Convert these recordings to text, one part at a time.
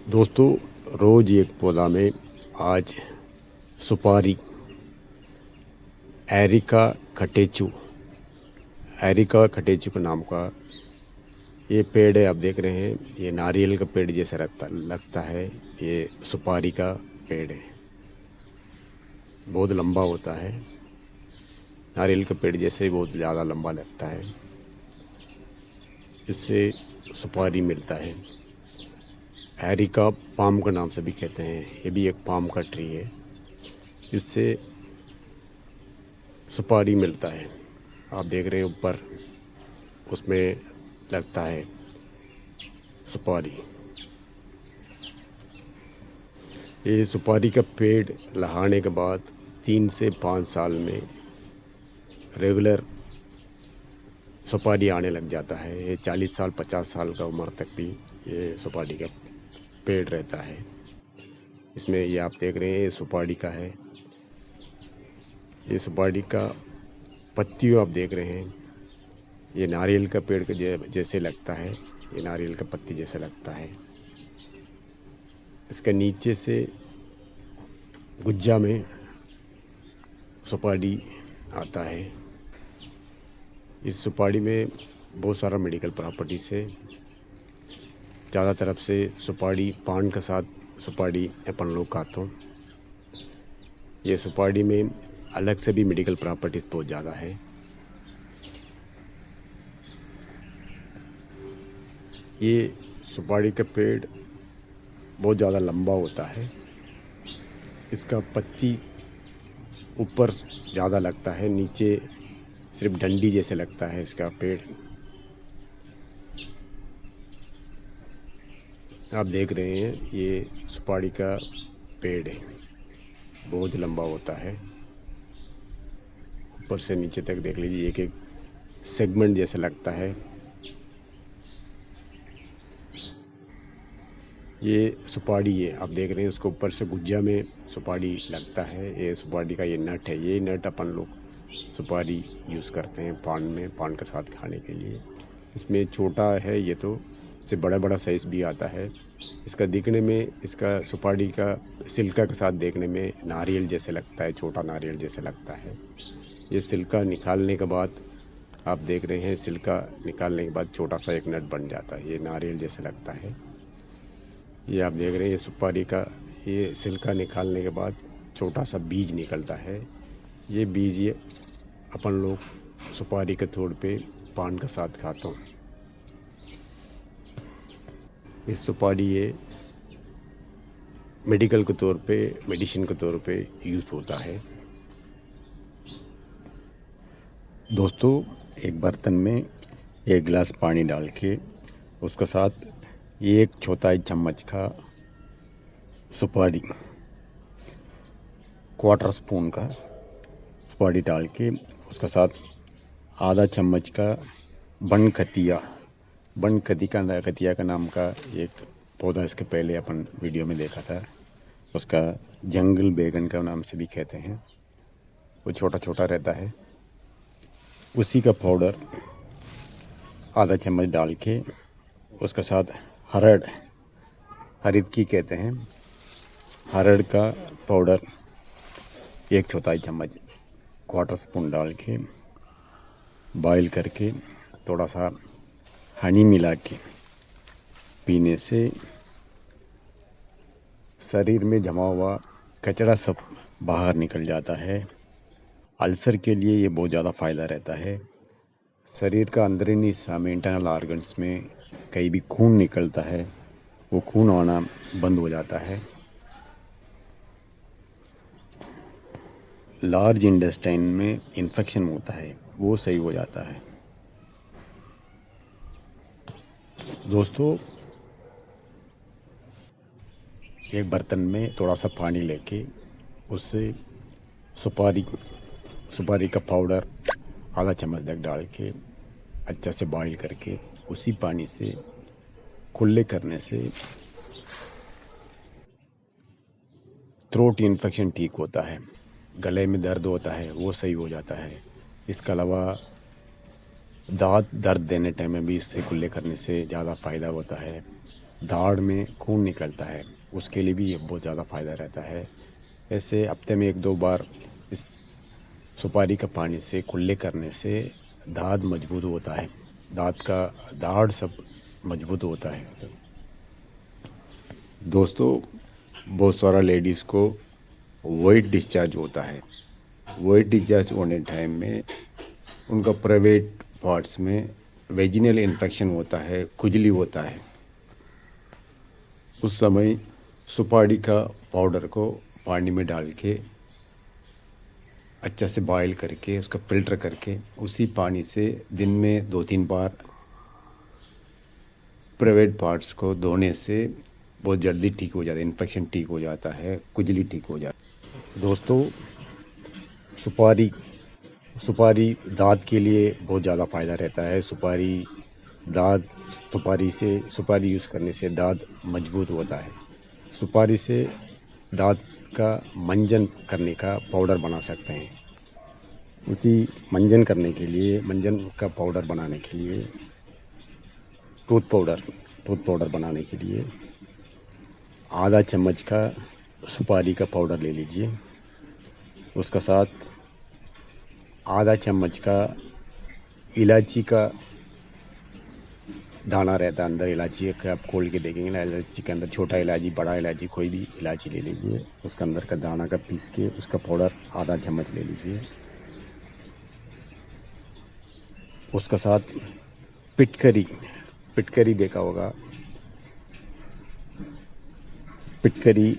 दोस्तों, रोज एक पौधा में आज सुपारी एरिका कटेचू के नाम का ये पेड़ है। आप देख रहे हैं, ये नारियल का पेड़ जैसा लगता है। ये सुपारी का पेड़ है, बहुत लंबा होता है। नारियल का पेड़ जैसे ही बहुत ज़्यादा लंबा लगता है। इससे सुपारी मिलता है। एरिका पाम का नाम से भी कहते हैं। ये भी एक पाम का ट्री है। इससे सुपारी मिलता है। आप देख रहे हैं ऊपर उसमें लगता है सुपारी। ये सुपारी का पेड़ लगाने के बाद 3 से 5 साल में रेगुलर सुपारी आने लग जाता है। ये 40 साल 50 साल का उम्र तक भी ये सुपारी का पेड़ रहता है। इसमें ये आप देख रहे हैं, ये सुपारी का है। ये सुपारी का पत्तियों आप देख रहे हैं, ये नारियल का पेड़ के जैसे लगता है। ये नारियल का पत्ती जैसा लगता है। इसके नीचे से गुज्जा में सुपारी आता है। इस सुपारी में बहुत सारा मेडिकल प्रॉपर्टीज है। ज़्यादा तरफ से सुपारी पान के साथ सुपारी अपन लोग खाते हैं। ये सुपारी में अलग से भी मेडिकल प्रॉपर्टीज बहुत ज़्यादा है। ये सुपारी का पेड़ बहुत ज़्यादा लंबा होता है। इसका पत्ती ऊपर ज़्यादा लगता है, नीचे सिर्फ डंडी जैसे लगता है इसका पेड़। आप देख रहे हैं, ये सुपारी का पेड़ है, बहुत लंबा होता है। ऊपर से नीचे तक देख लीजिए, एक एक सेगमेंट जैसा लगता है। ये सुपारी है, आप देख रहे हैं, उसके ऊपर से गुज्जा में सुपारी लगता है। ये सुपारी का ये नट है। ये नट अपन लोग सुपारी यूज़ करते हैं पान में, पान के साथ खाने के लिए। इसमें छोटा है ये, तो इससे बड़ा बड़ा साइज़ भी आता है। इसका दिखने में, इसका सुपारी का सिल्का के साथ देखने में नारियल जैसे लगता है, छोटा नारियल जैसे लगता है। ये सिल्का निकालने के बाद आप देख रहे हैं, सिल्का निकालने के बाद छोटा सा एक नट बन जाता है। ये नारियल जैसे लगता है। ये आप देख रहे हैं, ये सुपारी का ये सिल्का निकालने के बाद छोटा सा बीज निकलता है। ये बीज ये अपन लोग सुपारी के तौर पे पान के साथ खाते हैं। इस सुपारी ये मेडिकल के तौर पे, मेडिसिन के तौर पे यूज़ होता है। दोस्तों, एक बर्तन में 1 गिलास पानी डाल के उसके साथ 1 चौथाई चम्मच का सुपारी, 1/4 स्पून का सुपारी डाल के उसके साथ आधा चम्मच का बनकतिया का नाम का एक पौधा, इसके पहले अपन वीडियो में देखा था। उसका जंगल बैगन का नाम से भी कहते हैं। वो छोटा छोटा रहता है। उसी का पाउडर आधा चम्मच डाल के उसके साथ हरड़ की कहते हैं, हरड़ का पाउडर 1 चौथाई चम्मच 1/4 स्पून डाल के बॉईल करके थोड़ा सा हनी मिला के पीने से शरीर में जमा हुआ कचरा सब बाहर निकल जाता है। अल्सर के लिए ये बहुत ज़्यादा फ़ायदा रहता है। शरीर का अंदरूनी हिस्सा में, इंटरनल ऑर्गन्स में कहीं भी खून निकलता है, वो खून आना बंद हो जाता है। लार्ज इंटेस्टाइन में इन्फेक्शन होता है, वो सही हो जाता है। दोस्तों, एक बर्तन में थोड़ा सा पानी लेके उससे सुपारी का पाउडर आधा चम्मच तक डाल के अच्छा से बॉईल करके उसी पानी से कुल्ले करने से थ्रोट इन्फेक्शन ठीक होता है। गले में दर्द होता है वो सही हो जाता है। इसके अलावा दांत दर्द देने टाइम में भी इससे कुल्ले करने से ज़्यादा फ़ायदा होता है। दाढ़ में खून निकलता है, उसके लिए भी ये बहुत ज़्यादा फ़ायदा रहता है। ऐसे हफ्ते में 1-2 बार इस सुपारी का पानी से कुल्ले करने से दाँत मजबूत होता है, दाँत का दाढ़ सब मजबूत होता है इससे। दोस्तों, बहुत सारा लेडीज़ को वाइट डिस्चार्ज होता है। वाइट डिस्चार्ज होने टाइम में उनका प्राइवेट पार्ट्स में वेजिनल इन्फेक्शन होता है, खुजली होता है। उस समय सुपारी का पाउडर को पानी में डाल के अच्छा से बॉयल करके उसका फ़िल्टर करके उसी पानी से दिन में 2-3 बार प्राइवेट पार्ट्स को धोने से बहुत जल्दी ठीक हो जाता है, इन्फेक्शन ठीक हो जाता है, खुजली ठीक हो जाती है। दोस्तों, सुपारी सुपारी दाँत के लिए बहुत ज़्यादा फ़ायदा रहता है। सुपारी यूज़ करने से दाँत मजबूत होता है। सुपारी से दाँत का मंजन करने का पाउडर बना सकते हैं। उसी मंजन का पाउडर बनाने के लिए टूथ पाउडर बनाने के लिए आधा चम्मच का सुपारी का पाउडर ले लीजिए। उसका साथ आधा चम्मच का इलायची का दाना रहता है, अंदर इलायची का आप खोल के देखेंगे ना, इलायची के अंदर छोटा इलायची, बड़ा इलायची, कोई भी इलायची ले लीजिए। उसका अंदर का दाना का पीस के उसका पाउडर आधा चम्मच ले लीजिए। उसका साथ पिटकरी देखा होगा, पिटकरी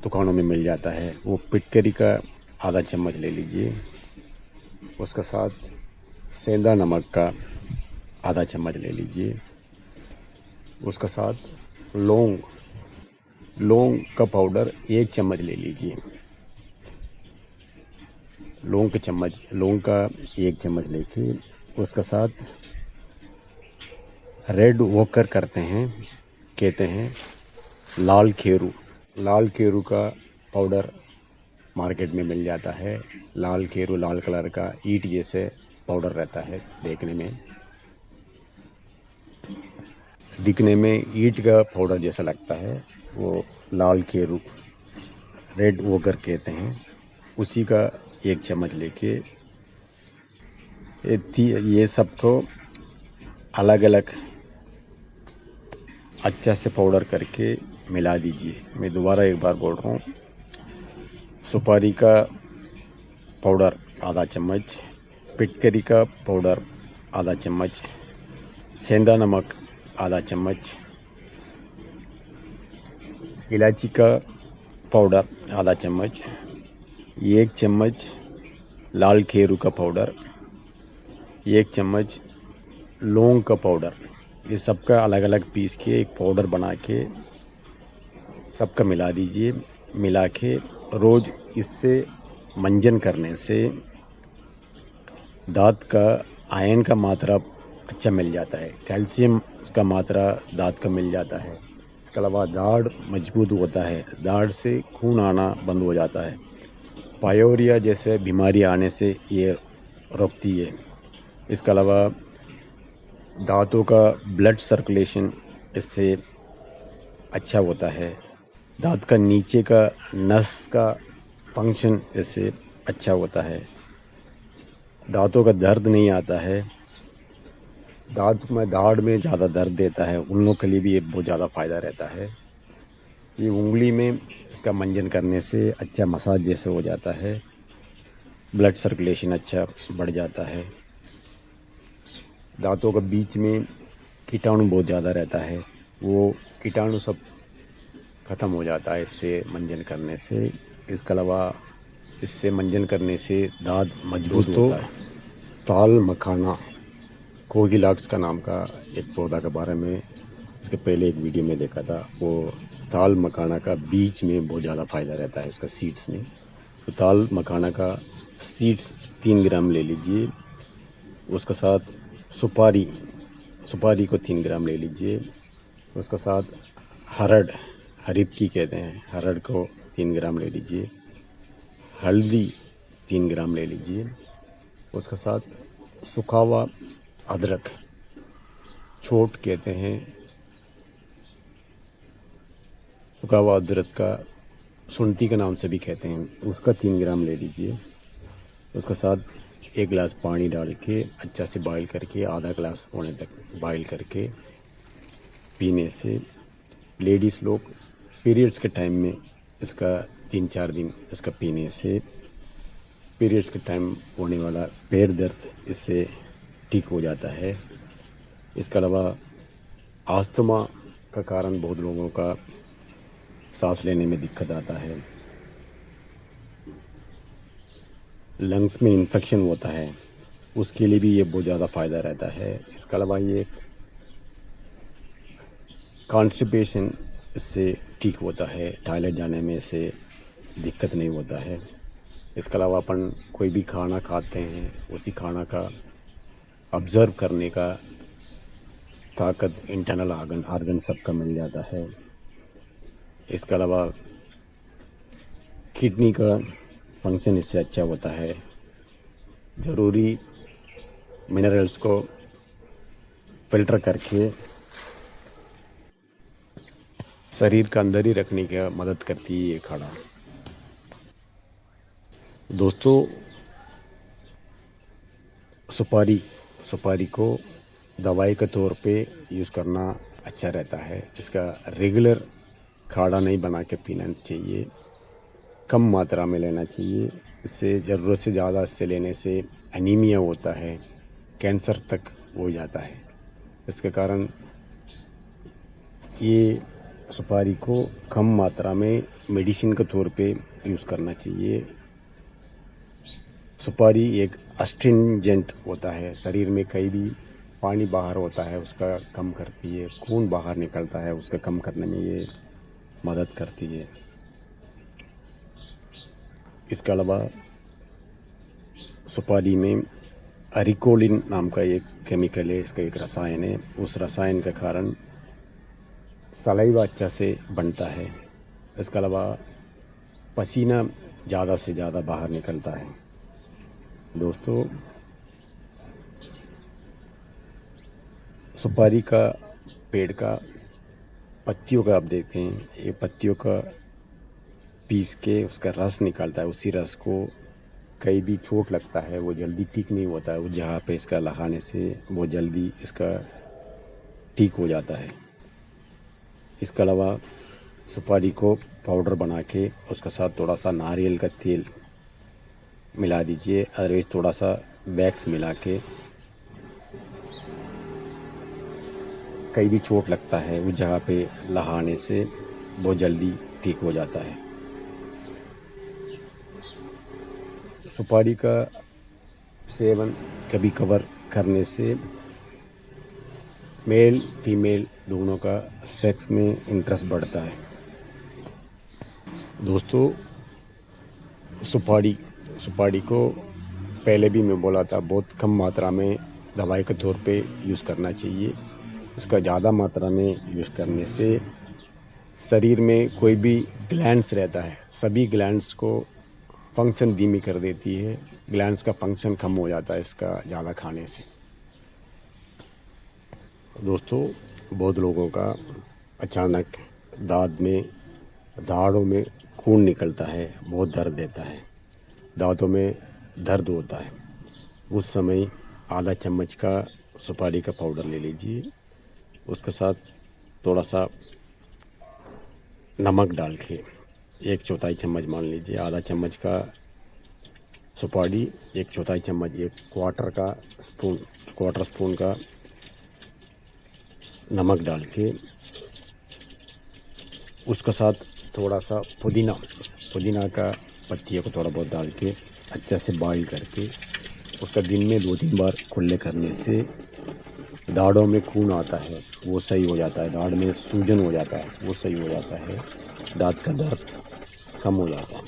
दुकानों में मिल जाता है, वो पिटकरी का आधा चम्मच ले लीजिए। उसका साथ सेंधा नमक का आधा चम्मच ले लीजिए। उसका साथ लौंग का पाउडर 1 चम्मच ले लीजिए। लौंग का 1 चम्मच लेके उसका साथ रेड वोकर कहते हैं लाल खेरू का पाउडर मार्केट में मिल जाता है। लाल कलर का ईंट जैसे पाउडर रहता है, दिखने में ईंट का पाउडर जैसा लगता है, वो लाल खेरू रेड वोकर कहते हैं। उसी का 1 चम्मच लेके ये सबको अलग अलग अच्छा से पाउडर करके मिला दीजिए। मैं दोबारा एक बार बोल रहा हूँ, सुपारी का पाउडर आधा चम्मच, पिटकरी का पाउडर आधा चम्मच, सेंधा नमक आधा चम्मच, इलायची का पाउडर आधा चम्मच, 1 चम्मच लाल खेरू का पाउडर, 1 चम्मच लौंग का पाउडर, ये सबका अलग अलग पीस के एक पाउडर बना के सबका मिला दीजिए। मिला के रोज़ इससे मंजन करने से दाँत का आयरन का मात्रा अच्छा मिल जाता है, कैल्शियम का मात्रा दाँत का मिल जाता है। इसके अलावा दाढ़ मजबूत होता है, दाढ़ से खून आना बंद हो जाता है, पायोरिया जैसे बीमारी आने से ये रोकती है। इसके अलावा दांतों का ब्लड सर्कुलेशन इससे अच्छा होता है, दांत का नीचे का नस का फंक्शन इससे अच्छा होता है, दांतों का दर्द नहीं आता है। दाढ़ में ज़्यादा दर्द देता है, उन लोगों के लिए भी ये बहुत ज़्यादा फ़ायदा रहता है। ये उंगली में इसका मंजन करने से अच्छा मसाज जैसे हो जाता है, ब्लड सर्कुलेशन अच्छा बढ़ जाता है। दांतों के बीच में कीटाणु बहुत ज़्यादा रहता है, वो कीटाणु सब ख़त्म हो जाता है इससे मंजन करने से। इसके अलावा इससे मंजन करने से दांत मजबूत होता है। ताल मखाना कोगिलाक्स का नाम का एक पौधा के बारे में इसके पहले एक वीडियो में देखा था। वो ताल मखाना का बीज में बहुत ज़्यादा फ़ायदा रहता है, उसका सीड्स में। तो ताल मखाना का सीड्स 3 ग्राम ले लीजिए। उसके साथ सुपारी को 3 ग्राम ले लीजिए। उसके साथ हरितकी कहते हैं, हरड़ को 3 ग्राम ले लीजिए। हल्दी 3 ग्राम ले लीजिए। उसके साथ सूखा हुआ अदरक, छोट कहते हैं, सूखा हुआ अदरक का शुंठी के नाम से भी कहते हैं, उसका 3 ग्राम ले लीजिए। उसके साथ 1 गिलास पानी डाल के अच्छा से बॉईल करके आधा गिलास होने तक बॉईल करके पीने से लेडीज़ लोग पीरियड्स के टाइम में इसका 3-4 दिन इसका पीने से पीरियड्स के टाइम होने वाला पैर दर्द इससे ठीक हो जाता है। इसके अलावा अस्थमा का कारण बहुत लोगों का सांस लेने में दिक्कत आता है, लंग्स में इन्फेक्शन होता है, उसके लिए भी ये बहुत ज़्यादा फ़ायदा रहता है। इसके अलावा ये कॉन्स्टिपेशन इससे ठीक होता है, टॉयलेट जाने में इससे दिक्कत नहीं होता है। इसके अलावा अपन कोई भी खाना खाते हैं उसी खाना का ऑब्ज़र्व करने का ताकत इंटरनल आर्गन सबका मिल जाता है। इसके अलावा किडनी का फंक्शन इससे अच्छा होता है। ज़रूरी मिनरल्स को फ़िल्टर करके शरीर का अंदर ही रखने की मदद करती है ये काढ़ा। दोस्तों, सुपारी को दवाई के तौर पे यूज़ करना अच्छा रहता है। इसका रेगुलर काढ़ा नहीं बना के पीना चाहिए, कम मात्रा में लेना चाहिए। इससे ज़रूरत से ज़्यादा इससे लेने से एनीमिया होता है, कैंसर तक हो जाता है। इसके कारण ये सुपारी को कम मात्रा में मेडिसिन के तौर पे यूज़ करना चाहिए। सुपारी एक अस्ट्रिंजेंट होता है, शरीर में कहीं भी पानी बाहर होता है उसका कम करती है, खून बाहर निकलता है उसका कम करने में ये मदद करती है। इसके अलावा सुपारी में अरिकोलिन नाम का एक केमिकल है, इसका एक रसायन है। उस रसायन के कारण सलाइवा अच्छा से बनता है। इसके अलावा पसीना ज़्यादा से ज़्यादा बाहर निकलता है। दोस्तों, सुपारी का पेड़ का पत्तियों का आप देखते हैं, ये पत्तियों का पीस के उसका रस निकलता है। उसी रस को कहीं भी चोट लगता है वो जल्दी ठीक नहीं होता है, उस जगह पे इसका लगाने से वो जल्दी इसका ठीक हो जाता है। इसके अलावा सुपारी को पाउडर बना के उसके साथ थोड़ा सा नारियल का तेल मिला दीजिए, अदरवाइज़ थोड़ा सा वैक्स मिला के कहीं भी चोट लगता है उस जगह पे लगाने से बहुत जल्दी ठीक हो जाता है। सुपारी का सेवन कभी कभार करने से मेल फीमेल दोनों का सेक्स में इंटरेस्ट बढ़ता है। दोस्तों, सुपारी को पहले भी मैं बोला था बहुत कम मात्रा में दवाई के तौर पे यूज़ करना चाहिए। इसका ज़्यादा मात्रा में यूज़ करने से शरीर में कोई भी ग्लैंड्स रहता है, सभी ग्लैंड्स को फंक्शन धीमी कर देती है। ग्लैंड्स का फंक्शन कम हो जाता है इसका ज़्यादा खाने से। दोस्तों, बहुत लोगों का अचानक दाढ़ों में खून निकलता है, बहुत दर्द देता है, दांतों में दर्द होता है। उस समय आधा चम्मच का सुपारी का पाउडर ले लीजिए, उसके साथ थोड़ा सा नमक डाल के 1/4 चम्मच मान लीजिए, आधा चम्मच का सुपारी, 1/4 चम्मच, 1/4 स्पून का नमक डाल के उसके साथ थोड़ा सा पुदीना का पत्तियों को थोड़ा बहुत डाल के अच्छा से बॉईल करके उसका दिन में 2-3 बार कुल्ले करने से दाढ़ों में खून आता है वो सही हो जाता है, दाढ़ में सूजन हो जाता है वो सही हो जाता है, दांत का दर्द कम हो जाता है।